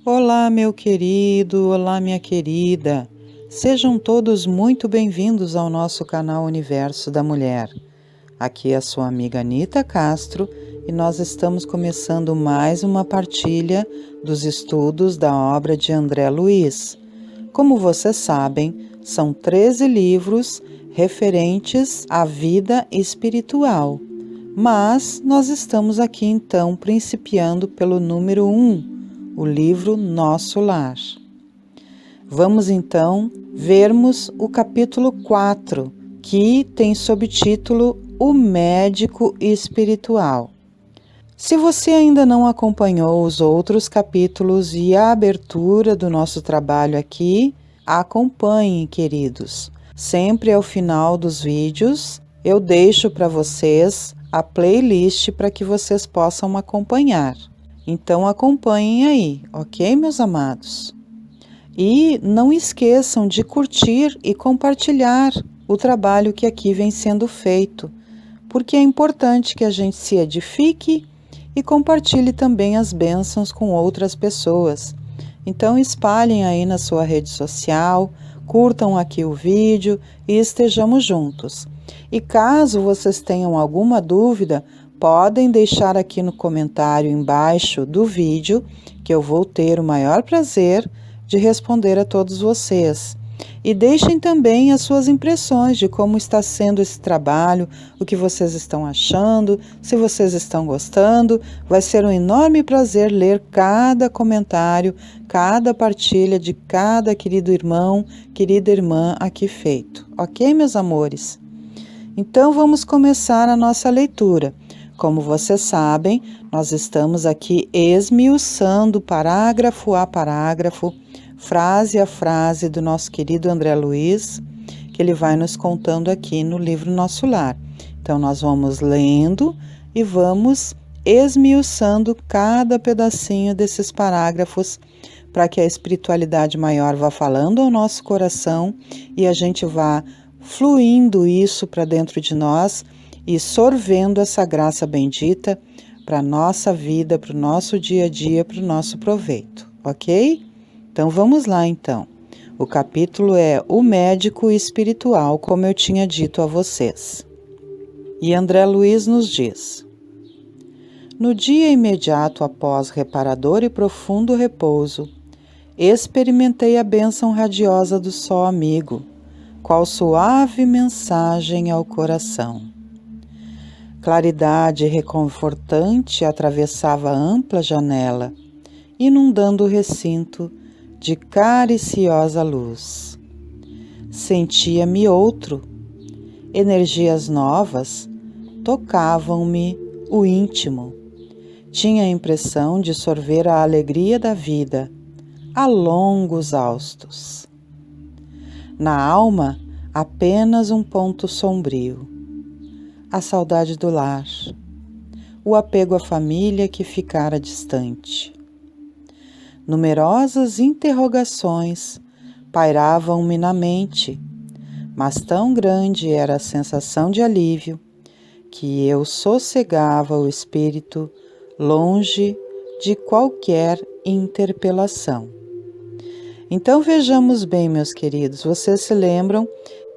Olá, meu querido, olá, minha querida. Sejam todos muito bem-vindos ao nosso canal Universo da Mulher. Aqui é a sua amiga Anita Castro e nós estamos começando mais uma partilha dos estudos da obra de André Luiz. Como vocês sabem, são 13 livros referentes à vida espiritual. Mas nós estamos aqui então principiando pelo número 1, o livro Nosso Lar. Vamos então vermos o capítulo 4, que tem subtítulo O Médico Espiritual. Se você ainda não acompanhou os outros capítulos e a abertura do nosso trabalho aqui, acompanhem, queridos. Sempre ao final dos vídeos, eu deixo para vocês a playlist para que vocês possam acompanhar. Então acompanhem aí, ok, meus amados? E não esqueçam de curtir e compartilhar o trabalho que aqui vem sendo feito, porque é importante que a gente se edifique e compartilhe também as bênçãos com outras pessoas. Então espalhem aí na sua rede social, curtam aqui o vídeo e estejamos juntos. E caso vocês tenham alguma dúvida, podem deixar aqui no comentário embaixo do vídeo, que eu vou ter o maior prazer de responder a todos vocês. E deixem também as suas impressões de como está sendo esse trabalho, o que vocês estão achando, se vocês estão gostando. Vai ser um enorme prazer ler cada comentário, cada partilha de cada querido irmão, querida irmã aqui feito. Ok, meus amores? Então vamos começar a nossa leitura. Como vocês sabem, nós estamos aqui esmiuçando parágrafo a parágrafo, frase a frase do nosso querido André Luiz, que ele vai nos contando aqui no livro Nosso Lar. Então nós vamos lendo e vamos esmiuçando cada pedacinho desses parágrafos para que a espiritualidade maior vá falando ao nosso coração e a gente vá fluindo isso para dentro de nós e sorvendo essa graça bendita para a nossa vida, para o nosso dia a dia, para o nosso proveito, ok? Então vamos lá então. O capítulo é O Médico Espiritual, como eu tinha dito a vocês. E André Luiz nos diz: no dia imediato após reparador e profundo repouso, experimentei a bênção radiosa do sol amigo, qual suave mensagem ao coração. Claridade reconfortante atravessava a ampla janela, inundando o recinto de cariciosa luz. Sentia-me outro. Energias novas tocavam-me o íntimo. Tinha a impressão de sorver a alegria da vida, a longos haustos. Na alma, apenas um ponto sombrio. A saudade do lar, o apego à família que ficara distante. Numerosas interrogações pairavam-me na mente, mas tão grande era a sensação de alívio que eu sossegava o espírito longe de qualquer interpelação. Então vejamos bem, meus queridos, vocês se lembram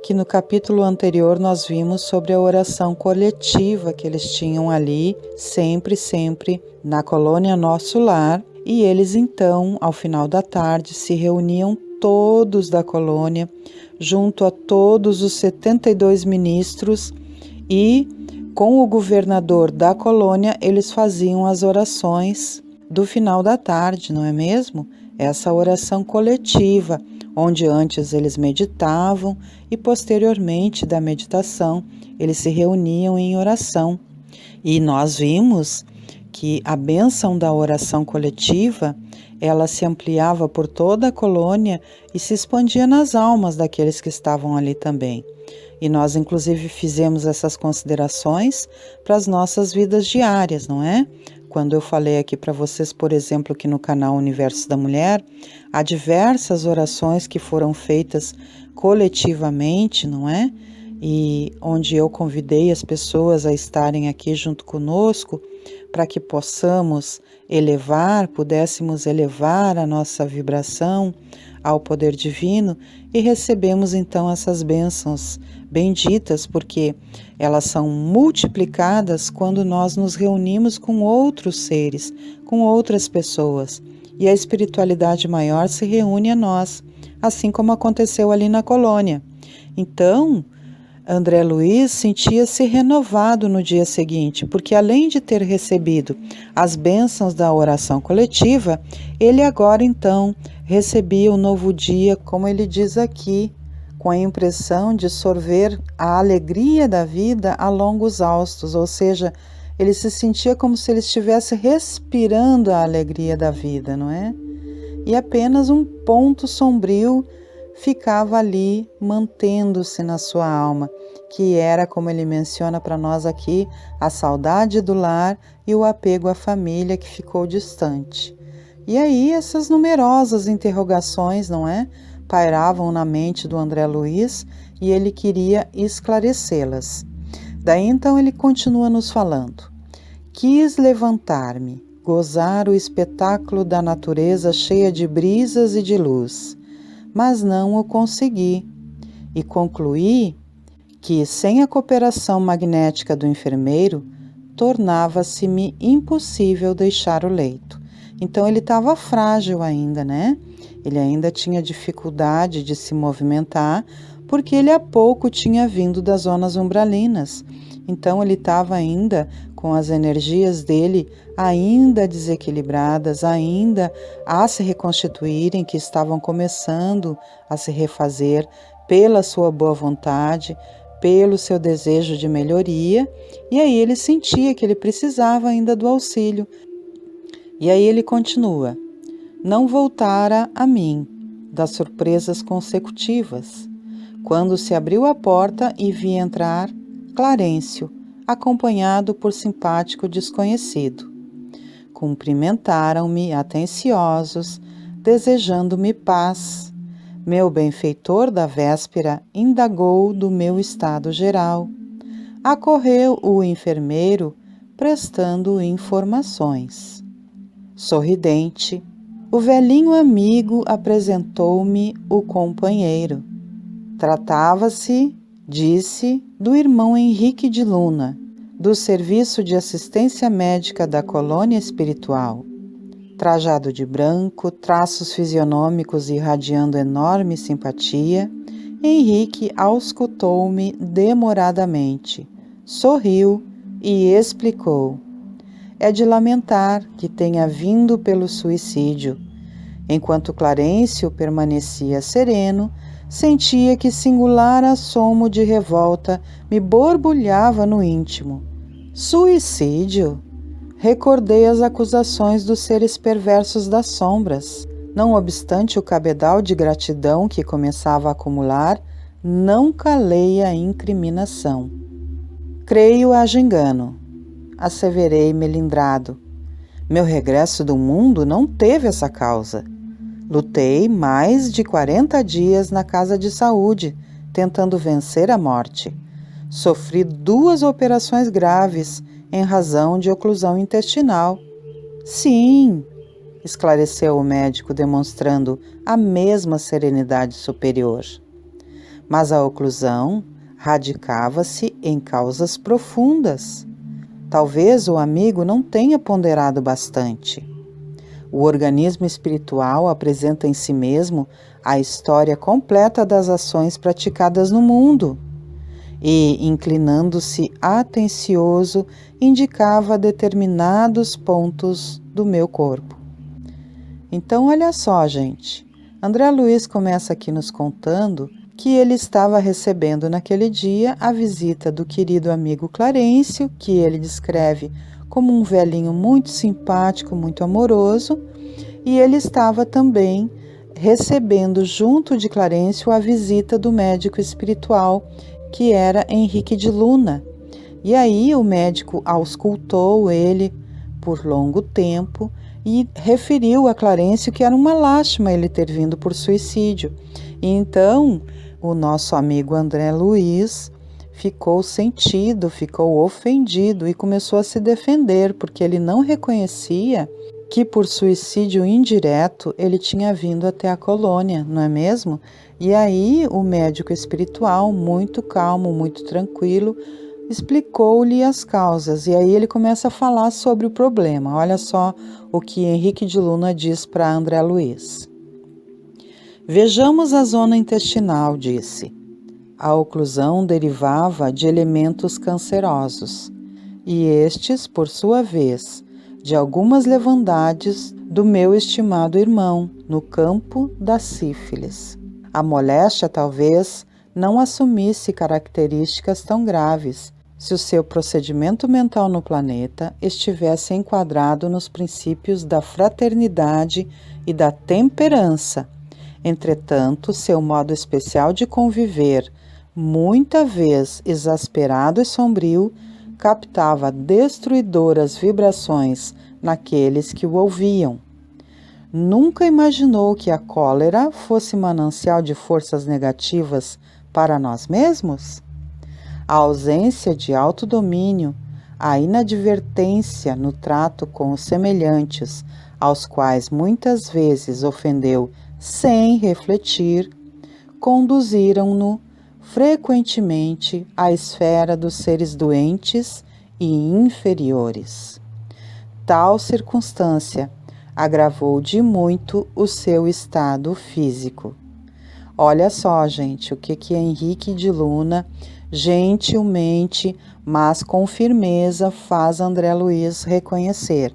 que no capítulo anterior nós vimos sobre a oração coletiva que eles tinham ali, sempre na colônia Nosso Lar, e eles então, ao final da tarde, se reuniam todos da colônia, junto a todos os 72 ministros, e com o governador da colônia eles faziam as orações do final da tarde, não é mesmo? Essa oração coletiva, onde antes eles meditavam e posteriormente da meditação eles se reuniam em oração. E nós vimos que a bênção da oração coletiva, ela se ampliava por toda a colônia e se expandia nas almas daqueles que estavam ali também. E nós inclusive fizemos essas considerações para as nossas vidas diárias, não é? Quando eu falei aqui para vocês, por exemplo, que no canal Universo da Mulher, há diversas orações que foram feitas coletivamente, não é? e onde eu convidei as pessoas a estarem aqui junto conosco para que pudéssemos elevar a nossa vibração ao poder divino, e recebemos então essas bênçãos benditas, porque elas são multiplicadas quando nós nos reunimos com outros seres, com outras pessoas, e a espiritualidade maior se reúne a nós, assim como aconteceu ali na colônia. Então, André Luiz sentia-se renovado no dia seguinte, porque além de ter recebido as bênçãos da oração coletiva, ele agora então recebia o novo dia, como ele diz aqui, com a impressão de sorver a alegria da vida a longos haustos, ou seja, ele se sentia como se ele estivesse respirando a alegria da vida, não é? E apenas um ponto sombrio ficava ali mantendo-se na sua alma, que era, como ele menciona para nós aqui, a saudade do lar e o apego à família que ficou distante. E aí essas numerosas interrogações, não é? Pairavam na mente do André Luiz e ele queria esclarecê-las. Daí então ele continua nos falando. Quis levantar-me, gozar o espetáculo da natureza cheia de brisas e de luz, mas não o consegui, e concluí que, sem a cooperação magnética do enfermeiro, tornava-se-me impossível deixar o leito. Então ele estava frágil ainda, né? Ele ainda tinha dificuldade de se movimentar, porque ele há pouco tinha vindo das zonas umbralinas. Então ele estava ainda com as energias dele ainda desequilibradas, ainda a se reconstituírem, que estavam começando a se refazer pela sua boa vontade, pelo seu desejo de melhoria, e aí ele sentia que ele precisava ainda do auxílio. E aí ele continua: não voltara a mim das surpresas consecutivas, quando se abriu a porta e vi entrar Clarencio, acompanhado por simpático desconhecido. Cumprimentaram-me atenciosos, desejando-me paz. Meu benfeitor da véspera indagou do meu estado geral. Acorreu o enfermeiro, prestando informações. Sorridente, o velhinho amigo apresentou-me o companheiro. Tratava-se, disse, do irmão Henrique de Luna, do Serviço de Assistência Médica da Colônia Espiritual. Trajado de branco, traços fisionômicos irradiando enorme simpatia, Henrique auscultou-me demoradamente, sorriu e explicou. É de lamentar que tenha vindo pelo suicídio. Enquanto Clarencio permanecia sereno, sentia que singular assomo de revolta me borbulhava no íntimo. Suicídio? Recordei as acusações dos seres perversos das sombras. Não obstante o cabedal de gratidão que começava a acumular, não calei a incriminação. Creio haja engano, asseverei melindrado. Meu regresso do mundo não teve essa causa. Lutei mais de 40 dias na casa de saúde, tentando vencer a morte. Sofri 2 operações graves em razão de oclusão intestinal. Sim, esclareceu o médico, demonstrando a mesma serenidade superior. Mas a oclusão radicava-se em causas profundas. Talvez o amigo não tenha ponderado bastante. O organismo espiritual apresenta em si mesmo a história completa das ações praticadas no mundo e, inclinando-se atencioso, indicava determinados pontos do meu corpo. Então, olha só, gente. André Luiz começa aqui nos contando que ele estava recebendo naquele dia a visita do querido amigo Clarencio, que ele descreve como um velhinho muito simpático, muito amoroso, e ele estava também recebendo junto de Clarencio a visita do médico espiritual, que era Henrique de Luna. E aí o médico auscultou ele por longo tempo e referiu a Clarencio que era uma lástima ele ter vindo por suicídio. E então o nosso amigo André Luiz ficou sentido, ficou ofendido e começou a se defender, porque ele não reconhecia que por suicídio indireto ele tinha vindo até a colônia, não é mesmo? E aí o médico espiritual, muito calmo, muito tranquilo, explicou-lhe as causas. E aí ele começa a falar sobre o problema. Olha só o que Henrique de Luna diz para André Luiz. Vejamos a zona intestinal, disse. A oclusão derivava de elementos cancerosos, e estes, por sua vez, de algumas leviandades do meu estimado irmão no campo da sífilis. A moléstia talvez não assumisse características tão graves se o seu procedimento mental no planeta estivesse enquadrado nos princípios da fraternidade e da temperança. Entretanto, seu modo especial de conviver, muita vez exasperado e sombrio, captava destruidoras vibrações naqueles que o ouviam. Nunca imaginou que a cólera fosse manancial de forças negativas para nós mesmos? A ausência de autodomínio, a inadvertência no trato com os semelhantes, aos quais muitas vezes ofendeu sem refletir, conduziram-no frequentemente à esfera dos seres doentes e inferiores. Tal circunstância agravou de muito o seu estado físico. Olha só, gente, o que Henrique de Luna, gentilmente, mas com firmeza, faz André Luiz reconhecer.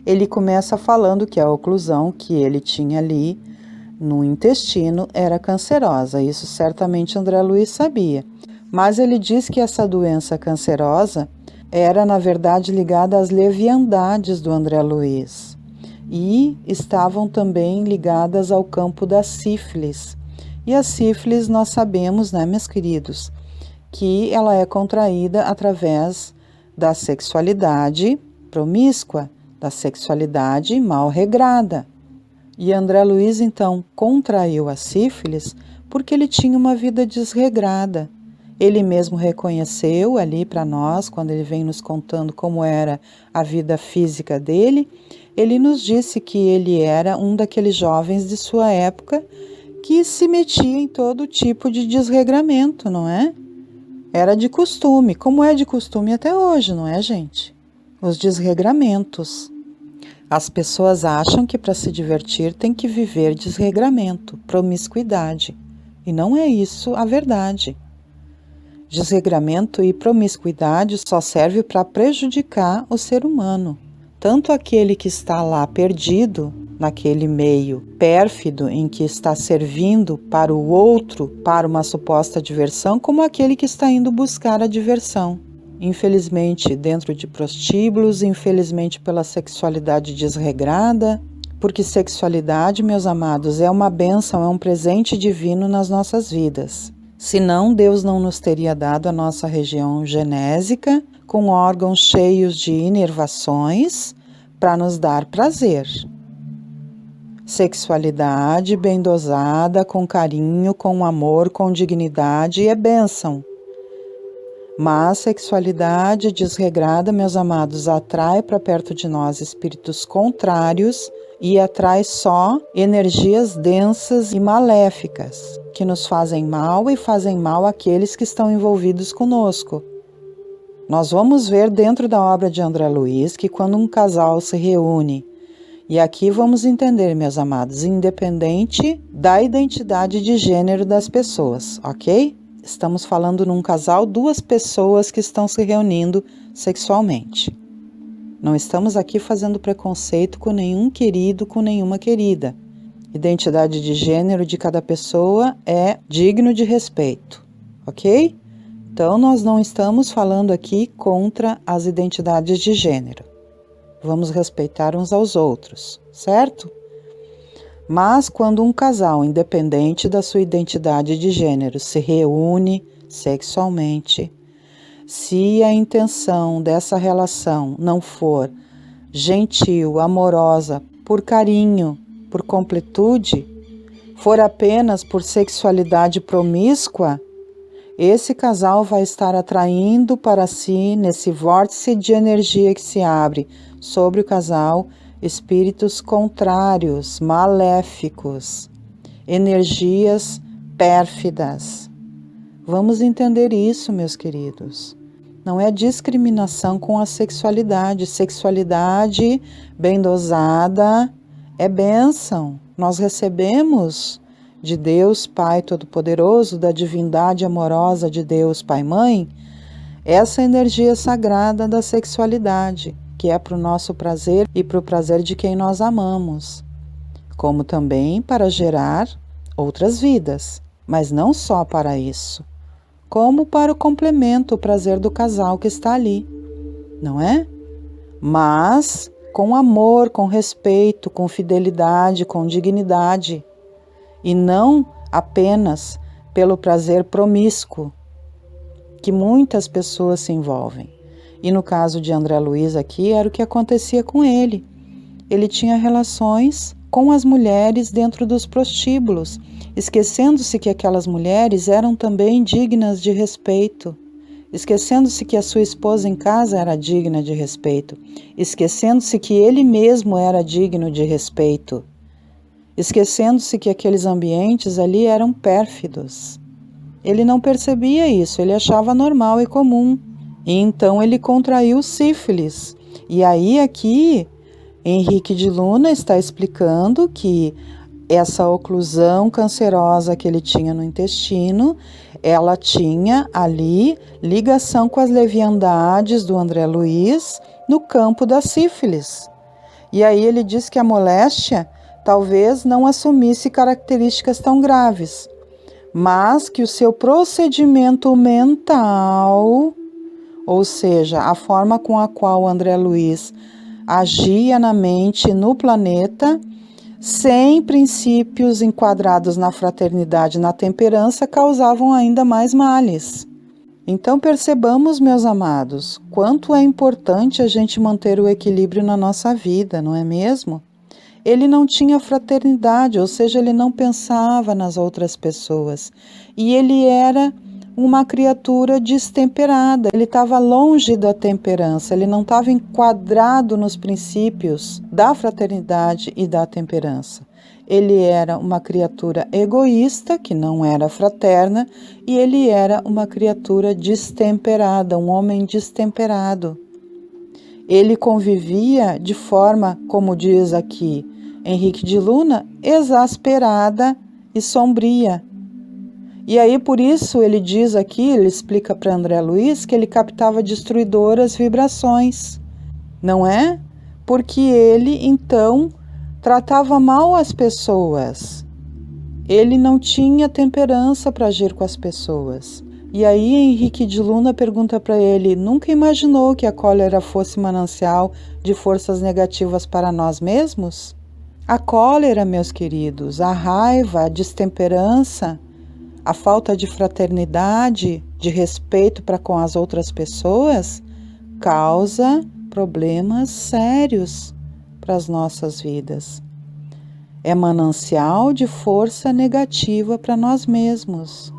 Ele começa falando que a oclusão que ele tinha ali no intestino era cancerosa. Isso certamente André Luiz sabia. Mas ele diz que essa doença cancerosa era, na verdade, ligada às leviandades do André Luiz. E estavam também ligadas ao campo da sífilis. E a sífilis nós sabemos, né, meus queridos, que ela é contraída através da sexualidade promíscua, da sexualidade mal regrada. E André Luiz, então, contraiu a sífilis porque ele tinha uma vida desregrada. Ele mesmo reconheceu ali para nós, quando ele vem nos contando como era a vida física dele, ele nos disse que ele era um daqueles jovens de sua época que se metia em todo tipo de desregramento, não é? Era de costume, como é de costume até hoje, não é, gente? Os desregramentos. As pessoas acham que para se divertir tem que viver desregramento, promiscuidade. E não é isso a verdade. Desregramento e promiscuidade só serve para prejudicar o ser humano. Tanto aquele que está lá perdido, naquele meio pérfido em que está servindo para o outro, para uma suposta diversão, como aquele que está indo buscar a diversão. Infelizmente dentro de prostíbulos, infelizmente pela sexualidade desregrada, porque sexualidade, meus amados, é uma bênção, é um presente divino nas nossas vidas. Senão, Deus não nos teria dado a nossa região genésica, com órgãos cheios de inervações, para nos dar prazer. Sexualidade bem dosada, com carinho, com amor, com dignidade é bênção. Mas sexualidade desregrada, meus amados, atrai para perto de nós espíritos contrários e atrai só energias densas e maléficas, que nos fazem mal e fazem mal àqueles que estão envolvidos conosco. Nós vamos ver dentro da obra de André Luiz que quando um casal se reúne, e aqui vamos entender, meus amados, independente da identidade de gênero das pessoas, ok? Estamos falando num casal, duas pessoas que estão se reunindo sexualmente. Não estamos aqui fazendo preconceito com nenhum querido, com nenhuma querida. Identidade de gênero de cada pessoa é digno de respeito, ok? Então, nós não estamos falando aqui contra as identidades de gênero. Vamos respeitar uns aos outros, certo? Mas quando um casal, independente da sua identidade de gênero, se reúne sexualmente, se a intenção dessa relação não for gentil, amorosa, por carinho, por completude, for apenas por sexualidade promíscua, esse casal vai estar atraindo para si, nesse vórtice de energia que se abre sobre o casal, espíritos contrários, maléficos, energias pérfidas. Vamos entender isso, meus queridos. Não é discriminação com a sexualidade. Sexualidade bem dosada é bênção. Nós recebemos de Deus Pai Todo-Poderoso, da divindade amorosa de Deus Pai e Mãe, essa energia sagrada da sexualidade, que é para o nosso prazer e para o prazer de quem nós amamos, como também para gerar outras vidas, mas não só para isso, como para o complemento, o prazer do casal que está ali, não é? Mas com amor, com respeito, com fidelidade, com dignidade, e não apenas pelo prazer promíscuo que muitas pessoas se envolvem. E no caso de André Luiz aqui, era o que acontecia com ele. Ele tinha relações com as mulheres dentro dos prostíbulos, esquecendo-se que aquelas mulheres eram também dignas de respeito, esquecendo-se que a sua esposa em casa era digna de respeito, esquecendo-se que ele mesmo era digno de respeito, esquecendo-se que aqueles ambientes ali eram pérfidos. Ele não percebia isso, ele achava normal e comum. E então ele contraiu sífilis. E aí aqui, Henrique de Luna está explicando que essa oclusão cancerosa que ele tinha no intestino, ela tinha ali ligação com as leviandades do André Luiz no campo da sífilis. E aí ele diz que a moléstia talvez não assumisse características tão graves, mas que o seu procedimento mental, ou seja, a forma com a qual o André Luiz agia na mente e no planeta, sem princípios enquadrados na fraternidade e na temperança, causavam ainda mais males. Então percebamos, meus amados, quanto é importante a gente manter o equilíbrio na nossa vida, não é mesmo? Ele não tinha fraternidade, ou seja, ele não pensava nas outras pessoas. E ele era uma criatura destemperada, ele estava longe da temperança, ele não estava enquadrado nos princípios da fraternidade e da temperança. Ele era uma criatura egoísta, que não era fraterna, e ele era uma criatura destemperada, um homem destemperado. Ele convivia de forma, como diz aqui Henrique de Luna, exasperada e sombria. E aí por isso ele diz aqui, ele explica para André Luiz que ele captava destruidoras vibrações, não é? Porque ele então tratava mal as pessoas. Ele não tinha temperança para agir com as pessoas. E aí Henrique de Luna pergunta para ele, nunca imaginou que a cólera fosse manancial de forças negativas para nós mesmos? A cólera, meus queridos, a raiva, a destemperança, a falta de fraternidade, de respeito para com as outras pessoas, causa problemas sérios para as nossas vidas. É manancial de força negativa para nós mesmos.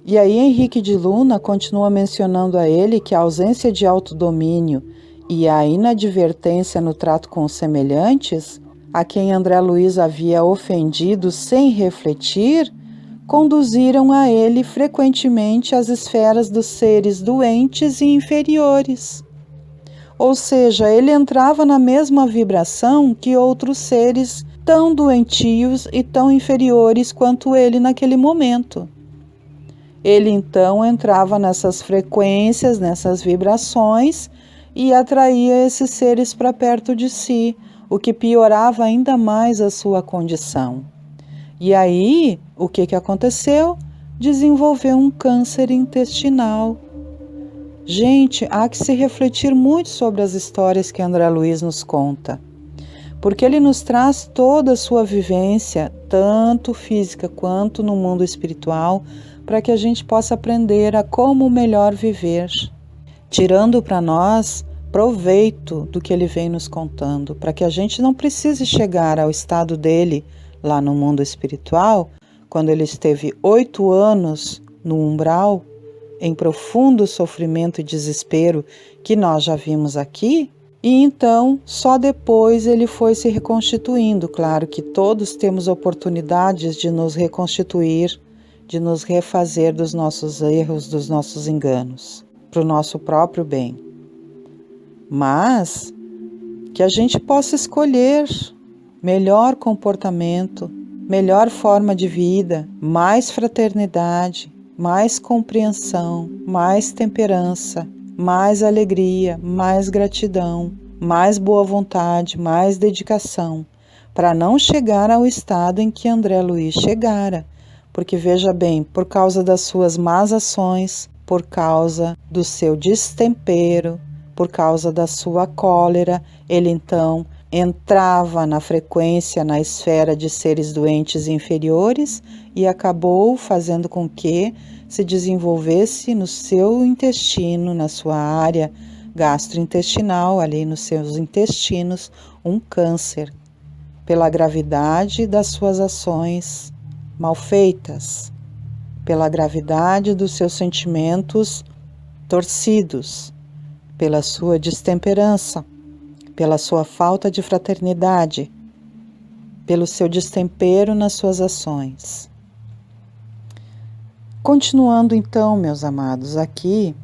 E aí Henrique de Luna continua mencionando a ele que a ausência de autodomínio e a inadvertência no trato com os semelhantes, a quem André Luiz havia ofendido sem refletir, conduziram a ele frequentemente às esferas dos seres doentes e inferiores. Ou seja, ele entrava na mesma vibração que outros seres tão doentios e tão inferiores quanto ele naquele momento. Ele então entrava nessas frequências, nessas vibrações e atraía esses seres para perto de si, o que piorava ainda mais a sua condição. E aí, o que aconteceu? Desenvolveu um câncer intestinal. Gente, há que se refletir muito sobre as histórias que André Luiz nos conta, porque ele nos traz toda a sua vivência, tanto física quanto no mundo espiritual, para que a gente possa aprender a como melhor viver, tirando para nós proveito do que ele vem nos contando, para que a gente não precise chegar ao estado dele lá no mundo espiritual, quando ele esteve 8 anos no umbral, em profundo sofrimento e desespero, que nós já vimos aqui, e então só depois ele foi se reconstituindo. Claro que todos temos oportunidades de nos reconstituir, de nos refazer dos nossos erros, dos nossos enganos, para o nosso próprio bem. Mas que a gente possa escolher melhor comportamento, melhor forma de vida, mais fraternidade, mais compreensão, mais temperança, mais alegria, mais gratidão, mais boa vontade, mais dedicação, para não chegar ao estado em que André Luiz chegara. Porque veja bem, por causa das suas más ações, por causa do seu destempero, por causa da sua cólera, ele então entrava na frequência, na esfera de seres doentes inferiores e acabou fazendo com que se desenvolvesse no seu intestino, na sua área gastrointestinal, ali nos seus intestinos, um câncer, pela gravidade das suas ações mal feitas, pela gravidade dos seus sentimentos torcidos, pela sua destemperança, pela sua falta de fraternidade, pelo seu destempero nas suas ações. Continuando então, meus amados, aqui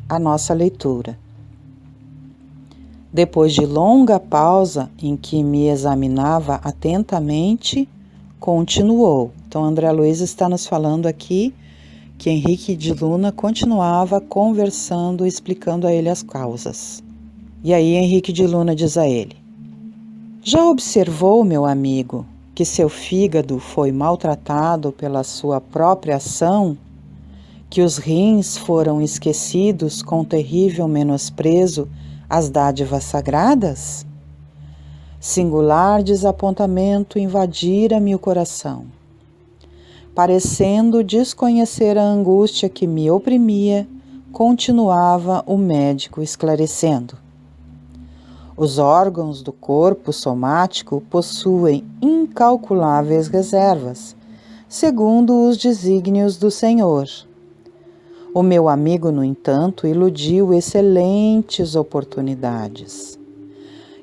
a nossa leitura. Depois de longa pausa em que me examinava atentamente, continuou. Então, André Luiz está nos falando aqui que Henrique de Luna continuava conversando, explicando a ele as causas. E aí Henrique de Luna diz a ele: já observou, meu amigo, que seu fígado foi maltratado pela sua própria ação? Que os rins foram esquecidos com terrível menosprezo às dádivas sagradas? Singular desapontamento invadira-me o coração. Parecendo desconhecer a angústia que me oprimia, continuava o médico esclarecendo. Os órgãos do corpo somático possuem incalculáveis reservas, segundo os desígnios do Senhor. O meu amigo, no entanto, iludiu excelentes oportunidades,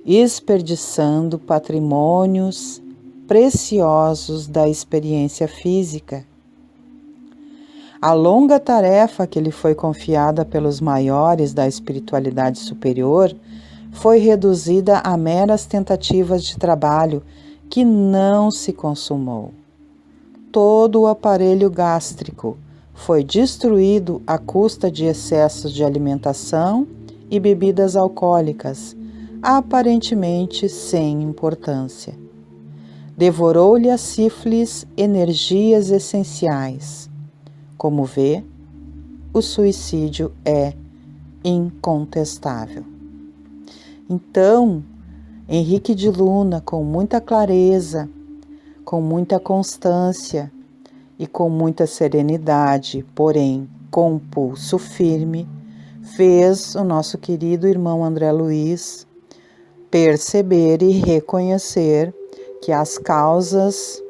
desperdiçando patrimônios preciosos da experiência física. A longa tarefa que lhe foi confiada pelos maiores da espiritualidade superior foi reduzida a meras tentativas de trabalho que não se consumou. Todo o aparelho gástrico foi destruído à custa de excessos de alimentação e bebidas alcoólicas, aparentemente sem importância. Devorou-lhe a sífilis energias essenciais. Como vê, o suicídio é incontestável. Então, Henrique de Luna, com muita clareza, com muita constância e com muita serenidade, porém com pulso firme, fez o nosso querido irmão André Luiz perceber e reconhecer que as causas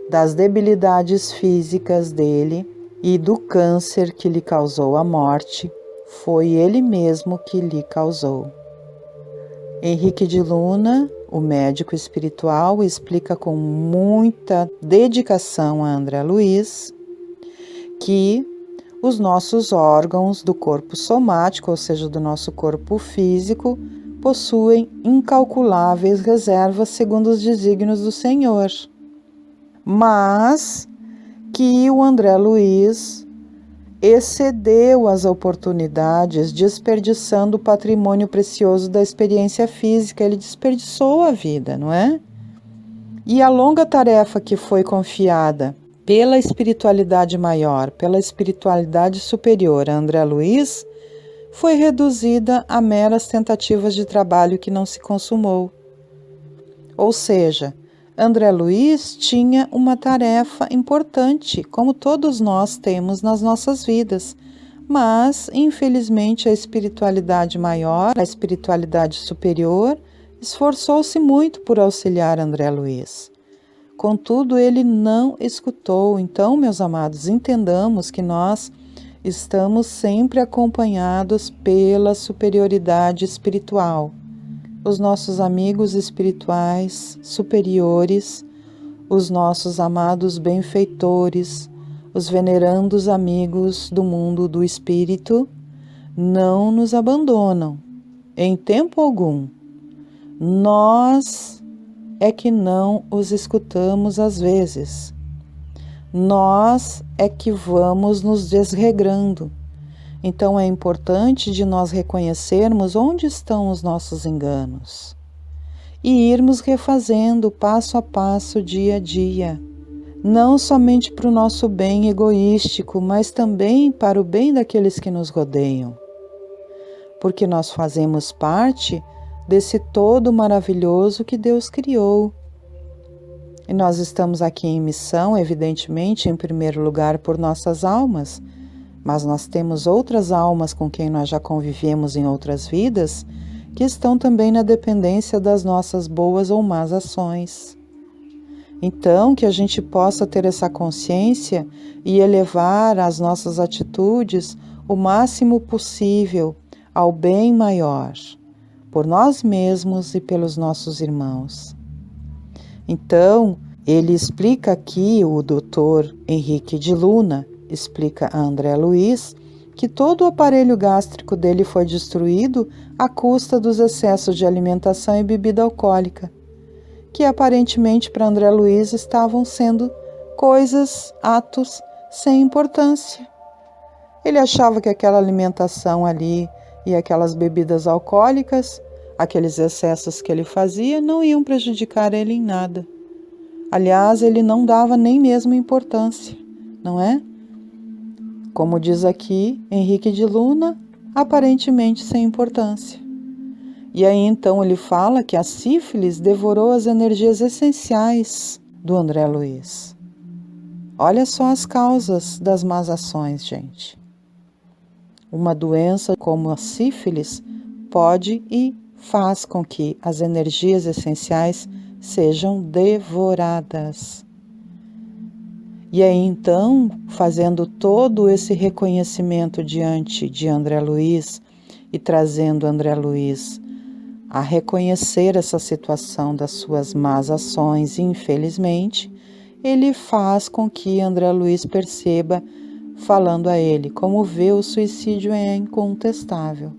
das debilidades físicas dele e do câncer que lhe causou a morte foi ele mesmo que lhe causou. Henrique de Luna, o médico espiritual, explica com muita dedicação a André Luiz que os nossos órgãos do corpo somático, ou seja, do nosso corpo físico, possuem incalculáveis reservas segundo os desígnios do Senhor, mas que o André Luiz excedeu as oportunidades, desperdiçando o patrimônio precioso da experiência física. Ele desperdiçou a vida, não é? E a longa tarefa que foi confiada pela espiritualidade maior, pela espiritualidade superior a André Luiz, foi reduzida a meras tentativas de trabalho que não se consumou. Ou seja, André Luiz tinha uma tarefa importante, como todos nós temos nas nossas vidas, mas, infelizmente, a espiritualidade maior, a espiritualidade superior, esforçou-se muito por auxiliar André Luiz. Contudo, ele não escutou. Então, meus amados, entendamos que nós estamos sempre acompanhados pela superioridade espiritual. Os nossos amigos espirituais superiores, os nossos amados benfeitores, os venerandos amigos do mundo do espírito, não nos abandonam em tempo algum. Nós é que não os escutamos às vezes. Nós é que vamos nos desregrando. Então é importante de nós reconhecermos onde estão os nossos enganos e irmos refazendo passo a passo, dia a dia, não somente para o nosso bem egoístico, mas também para o bem daqueles que nos rodeiam, porque nós fazemos parte desse todo maravilhoso que Deus criou. E nós estamos aqui em missão, evidentemente, em primeiro lugar por nossas almas, mas nós temos outras almas com quem nós já convivemos em outras vidas, que estão também na dependência das nossas boas ou más ações. Então, que a gente possa ter essa consciência e elevar as nossas atitudes o máximo possível ao bem maior, por nós mesmos e pelos nossos irmãos. Então, ele explica aqui, o Dr. Henrique de Luna, explica a André Luiz, que todo o aparelho gástrico dele foi destruído à custa dos excessos de alimentação e bebida alcoólica, que aparentemente para André Luiz estavam sendo coisas, atos sem importância. Ele achava que aquela alimentação ali e aquelas bebidas alcoólicas, aqueles excessos que ele fazia, não iam prejudicar ele em nada. Aliás, ele não dava nem mesmo importância, não é? Como diz aqui Henrique de Luna, aparentemente sem importância. E aí então ele fala que a sífilis devorou as energias essenciais do André Luiz. Olha só as causas das más ações, gente. Uma doença como a sífilis pode e faz com que as energias essenciais sejam devoradas. E aí então, fazendo todo esse reconhecimento diante de André Luiz e trazendo André Luiz a reconhecer essa situação das suas más ações, infelizmente, ele faz com que André Luiz perceba, falando a ele, como vê, o suicídio é incontestável.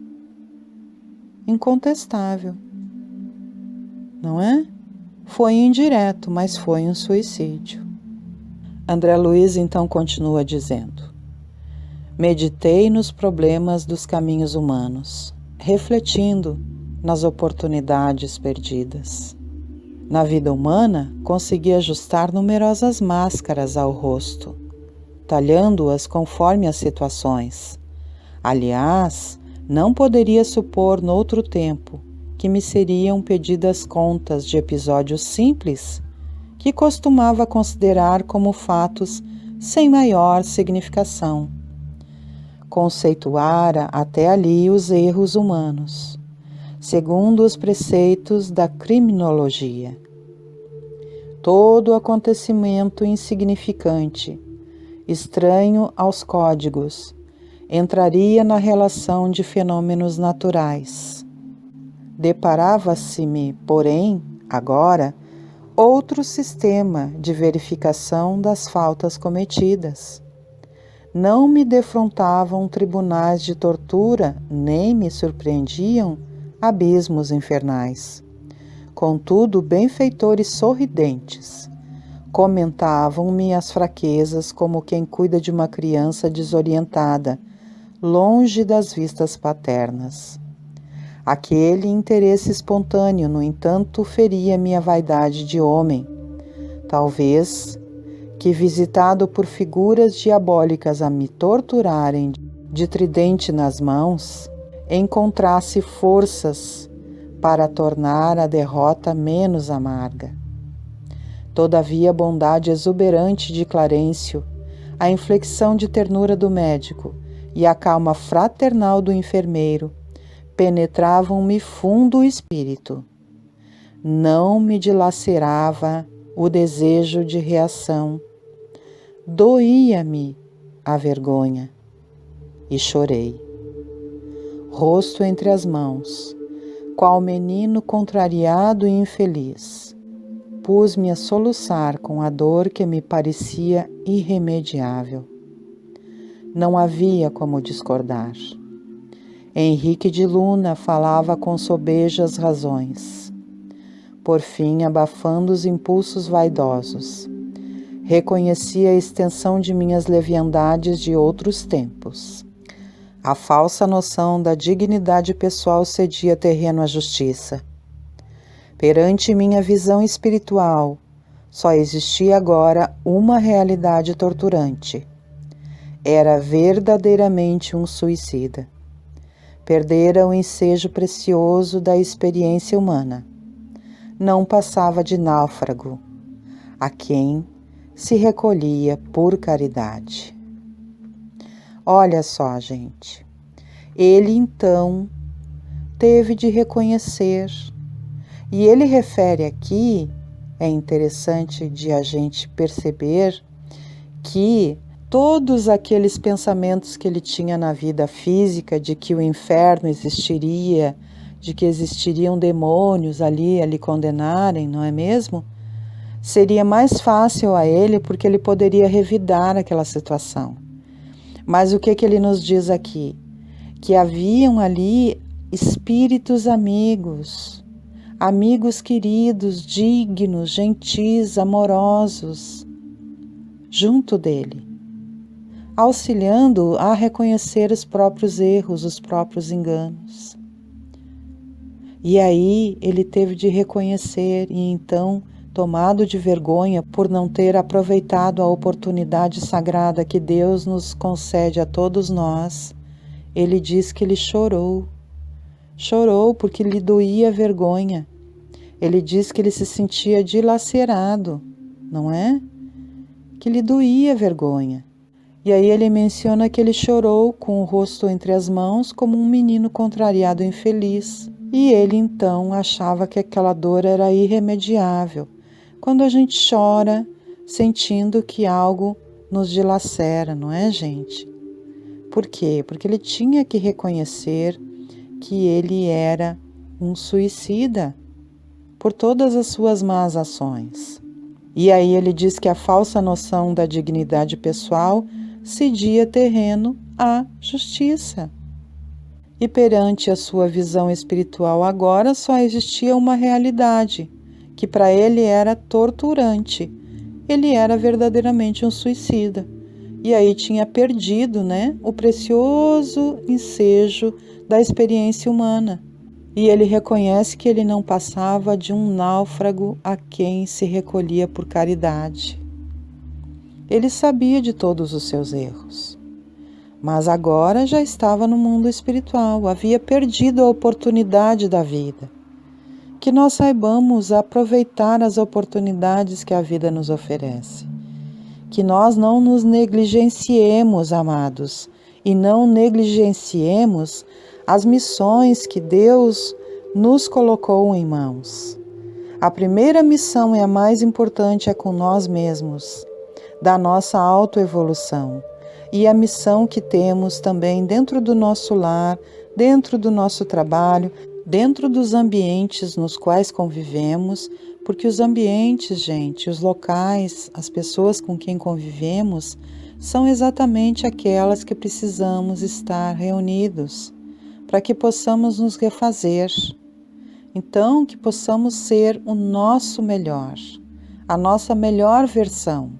Incontestável. Não é? Foi indireto, mas foi um suicídio. André Luiz então continua dizendo: meditei nos problemas dos caminhos humanos, refletindo nas oportunidades perdidas. Na vida humana, consegui ajustar numerosas máscaras ao rosto, talhando-as conforme as situações. Aliás, não poderia supor noutro tempo que me seriam pedidas contas de episódios simples que costumava considerar como fatos sem maior significação. Conceituara até ali os erros humanos, segundo os preceitos da criminologia. Todo acontecimento insignificante, estranho aos códigos, entraria na relação de fenômenos naturais. Deparava-se-me, porém, agora, outro sistema de verificação das faltas cometidas. Não me defrontavam tribunais de tortura, nem me surpreendiam abismos infernais. Contudo, benfeitores sorridentes comentavam-me as fraquezas como quem cuida de uma criança desorientada, longe das vistas paternas. Aquele interesse espontâneo, no entanto, feria minha vaidade de homem. Talvez que, visitado por figuras diabólicas a me torturarem de tridente nas mãos, encontrasse forças para tornar a derrota menos amarga. Todavia, a bondade exuberante de Clarencio, a inflexão de ternura do médico e a calma fraternal do enfermeiro penetravam-me fundo o espírito. Não me dilacerava o desejo de reação. Doía-me a vergonha e chorei. Rosto entre as mãos, qual menino contrariado e infeliz, pus-me a soluçar com a dor que me parecia irremediável. Não havia como discordar. Henrique de Luna falava com sobejas razões. Por fim, abafando os impulsos vaidosos, reconheci a extensão de minhas leviandades de outros tempos. A falsa noção da dignidade pessoal cedia terreno à justiça. Perante minha visão espiritual, só existia agora uma realidade torturante. Era verdadeiramente um suicida. Perdera o ensejo precioso da experiência humana. Não passava de náufrago, a quem se recolhia por caridade. Olha só, gente. Ele então teve de reconhecer. E ele refere aqui, é interessante de a gente perceber que todos aqueles pensamentos que ele tinha na vida física, de que o inferno existiria, de que existiriam demônios ali a lhe condenarem, não é mesmo? Seria mais fácil a ele porque ele poderia revidar aquela situação. Mas o que ele nos diz aqui? Que haviam ali espíritos amigos, amigos queridos, dignos, gentis, amorosos, junto dele, auxiliando a reconhecer os próprios erros, os próprios enganos. E aí ele teve de reconhecer e então, tomado de vergonha por não ter aproveitado a oportunidade sagrada que Deus nos concede a todos nós, ele diz que ele chorou. Chorou porque lhe doía a vergonha. Ele diz que ele se sentia dilacerado, não é? Que lhe doía a vergonha. E aí ele menciona que ele chorou com o rosto entre as mãos como um menino contrariado e infeliz. E ele então achava que aquela dor era irremediável. Quando a gente chora sentindo que algo nos dilacera, não é, gente? Por quê? Porque ele tinha que reconhecer que ele era um suicida por todas as suas más ações. E aí ele diz que a falsa noção da dignidade pessoal cedia terreno à justiça. E perante a sua visão espiritual agora só existia uma realidade, que para ele era torturante. Ele era verdadeiramente um suicida. E aí tinha perdido, o precioso ensejo da experiência humana. E ele reconhece que ele não passava de um náufrago a quem se recolhia por caridade. Ele sabia de todos os seus erros, mas agora já estava no mundo espiritual, havia perdido a oportunidade da vida. Que nós saibamos aproveitar as oportunidades que a vida nos oferece. Que nós não nos negligenciemos, amados, e não negligenciemos as missões que Deus nos colocou em mãos. A primeira missão e a mais importante é com nós mesmos, da nossa autoevolução. E a missão que temos também dentro do nosso lar, dentro do nosso trabalho, dentro dos ambientes nos quais convivemos, porque os ambientes, gente, os locais, as pessoas com quem convivemos, são exatamente aquelas que precisamos estar reunidos, para que possamos nos refazer. Então, que possamos ser o nosso melhor, a nossa melhor versão,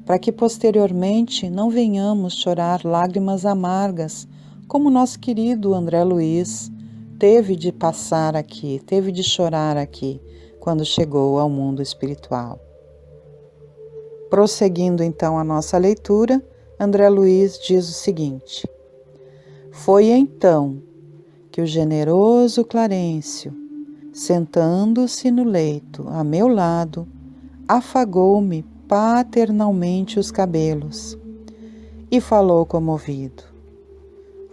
para que posteriormente não venhamos chorar lágrimas amargas, como nosso querido André Luiz teve de passar aqui, teve de chorar aqui, quando chegou ao mundo espiritual. Prosseguindo então a nossa leitura, André Luiz diz o seguinte: foi então que o generoso Clarencio, sentando-se no leito a meu lado, afagou-me paternalmente os cabelos e falou comovido: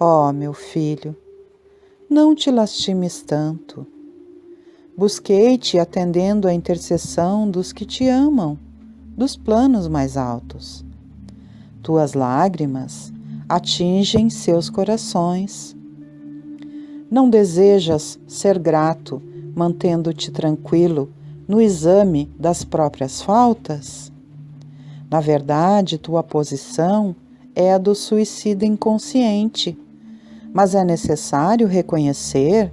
ó, meu filho, não te lastimes tanto. Busquei-te atendendo à intercessão dos que te amam, dos planos mais altos. Tuas lágrimas atingem seus corações. Não desejas ser grato, mantendo-te tranquilo no exame das próprias faltas? Na verdade, tua posição é a do suicida inconsciente, mas é necessário reconhecer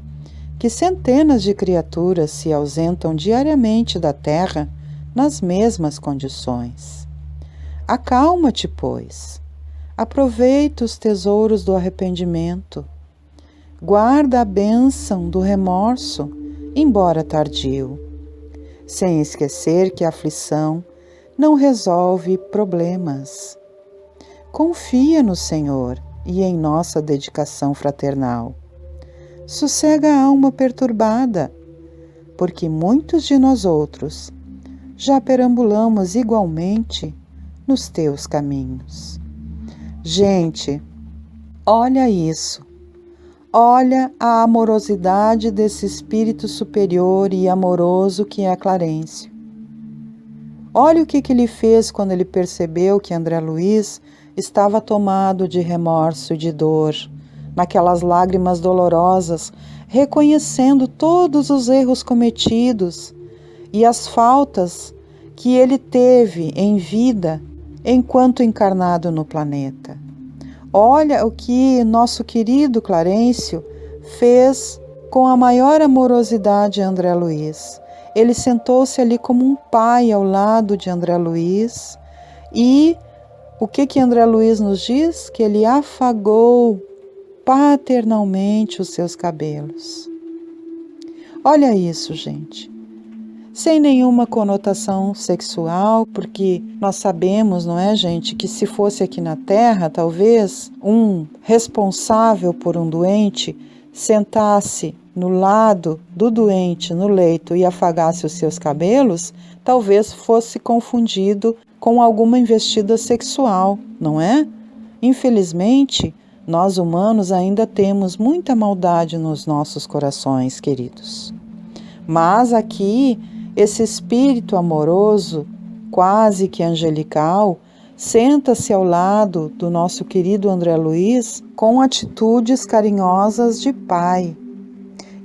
que centenas de criaturas se ausentam diariamente da Terra nas mesmas condições. Acalma-te, pois. Aproveita os tesouros do arrependimento. Guarda a bênção do remorso, embora tardio, sem esquecer que a aflição não resolve problemas. Confia no Senhor e em nossa dedicação fraternal. Sossega a alma perturbada, porque muitos de nós outros já perambulamos igualmente nos teus caminhos. Gente, olha isso. Olha a amorosidade desse espírito superior e amoroso que é Clarencio. Olha o que ele fez quando ele percebeu que André Luiz estava tomado de remorso e de dor, naquelas lágrimas dolorosas, reconhecendo todos os erros cometidos e as faltas que ele teve em vida enquanto encarnado no planeta. Olha o que nosso querido Clarencio fez com a maior amorosidade a André Luiz. Ele sentou-se ali como um pai ao lado de André Luiz e o que André Luiz nos diz? Que ele afagou paternalmente os seus cabelos. Olha isso, gente. Sem nenhuma conotação sexual, porque nós sabemos, não é, gente, que se fosse aqui na Terra, talvez um responsável por um doente sentasse no lado do doente no leito e afagasse os seus cabelos, talvez fosse confundido com alguma investida sexual, não é? Infelizmente, nós humanos ainda temos muita maldade nos nossos corações, queridos. Mas aqui, esse espírito amoroso, quase que angelical, senta-se ao lado do nosso querido André Luiz com atitudes carinhosas de pai.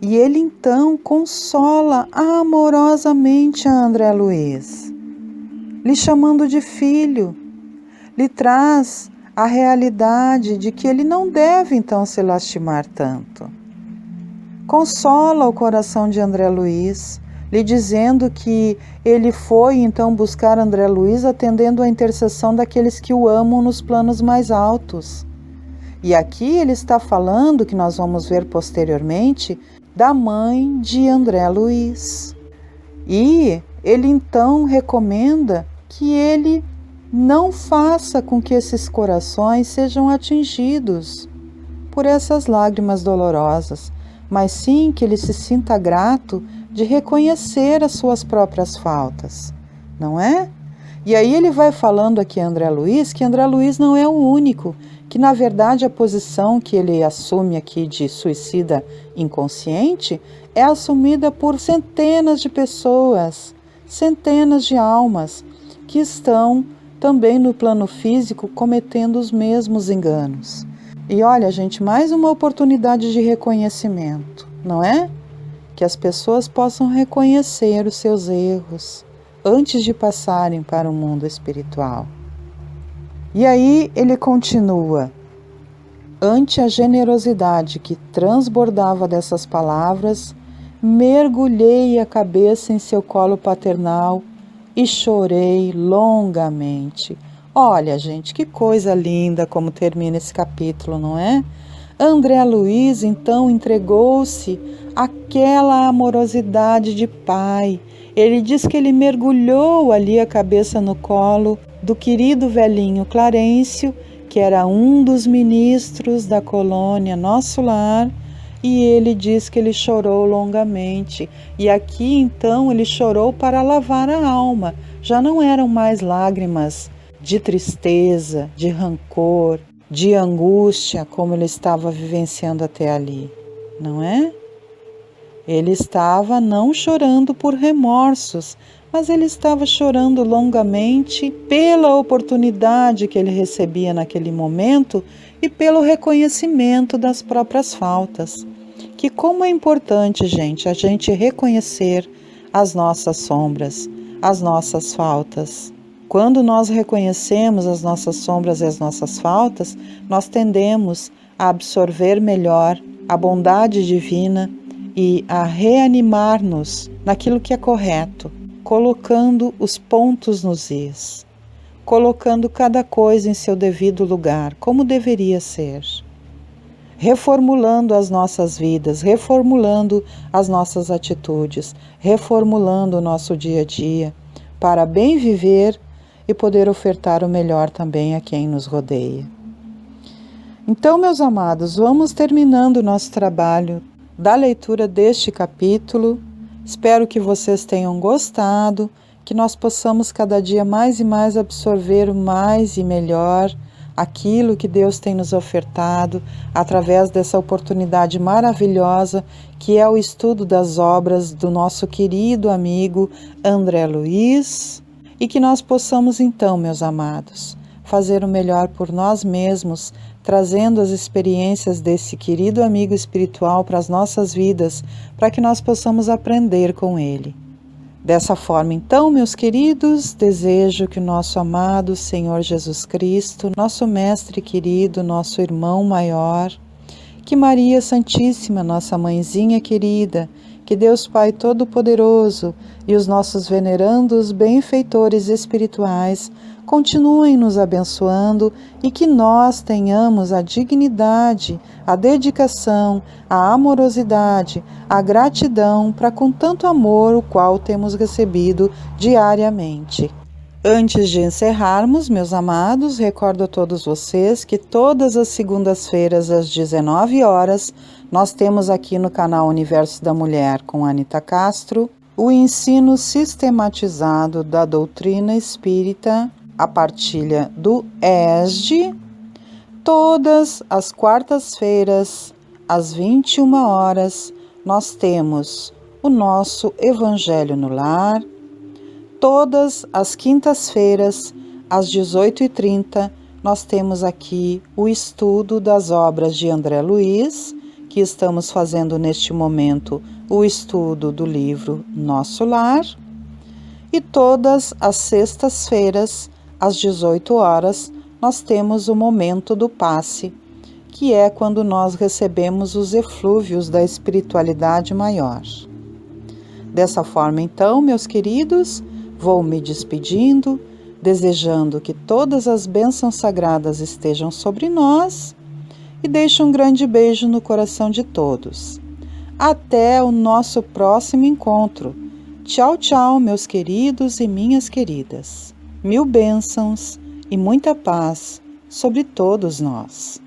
E ele então consola amorosamente a André Luiz, lhe chamando de filho, lhe traz a realidade de que ele não deve então se lastimar tanto. Consola o coração de André Luiz, lhe dizendo que ele foi então buscar André Luiz atendendo à intercessão daqueles que o amam nos planos mais altos. E aqui ele está falando, que nós vamos ver posteriormente, da mãe de André Luiz. E ele então recomenda que ele não faça com que esses corações sejam atingidos por essas lágrimas dolorosas, mas sim que ele se sinta grato de reconhecer as suas próprias faltas, não é? E aí ele vai falando aqui a André Luiz que André Luiz não é o único, que na verdade a posição que ele assume aqui de suicida inconsciente é assumida por centenas de pessoas, centenas de almas que estão também no plano físico cometendo os mesmos enganos. E olha, gente, mais uma oportunidade de reconhecimento, não é? Que as pessoas possam reconhecer os seus erros antes de passarem para o mundo espiritual. E aí ele continua: ante a generosidade que transbordava dessas palavras, mergulhei a cabeça em seu colo paternal e chorei longamente. Olha, gente, que coisa linda como termina esse capítulo, não é? André Luiz então entregou-se àquela amorosidade de pai. Ele diz que ele mergulhou ali a cabeça no colo do querido velhinho Clarencio, que era um dos ministros da colônia Nosso Lar, e ele diz que ele chorou longamente. E aqui então ele chorou para lavar a alma. Já não eram mais lágrimas de tristeza, de rancor, de angústia, como ele estava vivenciando até ali, não é? Ele estava não chorando por remorsos, mas ele estava chorando longamente pela oportunidade que ele recebia naquele momento e pelo reconhecimento das próprias faltas. Que como é importante, gente, a gente reconhecer as nossas sombras, as nossas faltas. Quando nós reconhecemos as nossas sombras e as nossas faltas, nós tendemos a absorver melhor a bondade divina e a reanimar-nos naquilo que é correto, colocando os pontos nos is, colocando cada coisa em seu devido lugar, como deveria ser, reformulando as nossas vidas, reformulando as nossas atitudes, reformulando o nosso dia a dia, para bem viver e poder ofertar o melhor também a quem nos rodeia. Então, meus amados, vamos terminando o nosso trabalho da leitura deste capítulo. Espero que vocês tenham gostado, que nós possamos cada dia mais e mais absorver mais e melhor aquilo que Deus tem nos ofertado através dessa oportunidade maravilhosa que é o estudo das obras do nosso querido amigo André Luiz, e que nós possamos então, meus amados, fazer o melhor por nós mesmos, trazendo as experiências desse querido amigo espiritual para as nossas vidas, para que nós possamos aprender com ele. Dessa forma, então, meus queridos, desejo que o nosso amado Senhor Jesus Cristo, nosso Mestre querido, nosso irmão maior, que Maria Santíssima, nossa mãezinha querida, que Deus Pai Todo-Poderoso e os nossos venerandos benfeitores espirituais continuem nos abençoando e que nós tenhamos a dignidade, a dedicação, a amorosidade, a gratidão para com tanto amor o qual temos recebido diariamente. Antes de encerrarmos, meus amados, recordo a todos vocês que todas as segundas-feiras às 19 horas nós temos aqui no canal Universo da Mulher com Anita Castro o ensino sistematizado da doutrina espírita, a partilha do ESD. Todas as quartas-feiras às 21 horas nós temos o nosso Evangelho no Lar. Todas as quintas-feiras, às 18h30, nós temos aqui o estudo das obras de André Luiz, que estamos fazendo neste momento o estudo do livro Nosso Lar. E todas as sextas-feiras, às 18 horas, nós temos o momento do passe, que é quando nós recebemos os eflúvios da espiritualidade maior. Dessa forma, então, meus queridos, vou me despedindo, desejando que todas as bênçãos sagradas estejam sobre nós e deixo um grande beijo no coração de todos. Até o nosso próximo encontro. Tchau, tchau, meus queridos e minhas queridas. Mil bênçãos e muita paz sobre todos nós.